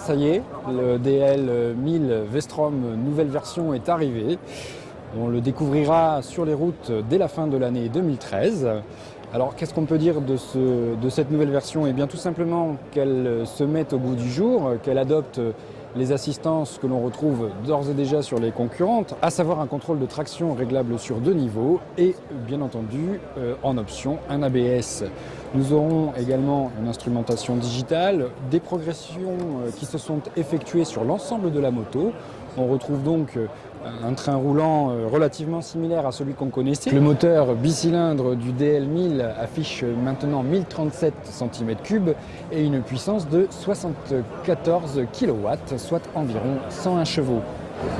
ça y est, le DL 1000 V-Strom nouvelle version est arrivé. On le découvrira sur les routes dès la fin de l'année 2013. Alors qu'est-ce qu'on peut dire de cette nouvelle version? Eh bien tout simplement qu'elle se mette au goût du jour, qu'elle adopte les assistances que l'on retrouve d'ores et déjà sur les concurrentes, à savoir un contrôle de traction réglable sur 2 niveaux et bien entendu en option un ABS. Nous aurons également une instrumentation digitale, des progressions qui se sont effectuées sur l'ensemble de la moto. On retrouve donc un train roulant relativement similaire à celui qu'on connaissait. Le moteur bicylindre du DL1000 affiche maintenant 1037 cm3 et une puissance de 74 kW, soit environ 101 chevaux.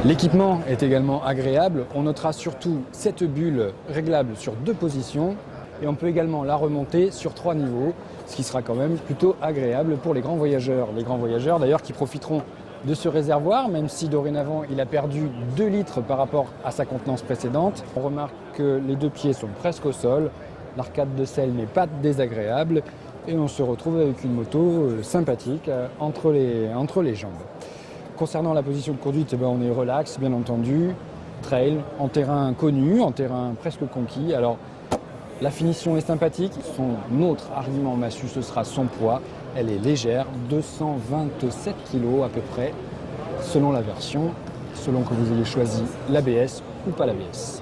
L'équipement est également agréable. On notera surtout cette bulle réglable sur 2 positions et on peut également la remonter sur 3 niveaux, ce qui sera quand même plutôt agréable pour les grands voyageurs. Les grands voyageurs d'ailleurs qui profiteront de ce réservoir, même si dorénavant il a perdu 2 litres par rapport à sa contenance précédente. On remarque que les 2 pieds sont presque au sol, l'arcade de selle n'est pas désagréable et on se retrouve avec une moto sympathique entre les jambes. Concernant la position de conduite, on est relax bien entendu, trail, en terrain connu, en terrain presque conquis. Alors la finition est sympathique, son autre argument massue ce sera son poids. Elle est légère, 227 kg à peu près, selon la version, selon que vous ayez choisi l'ABS ou pas l'ABS.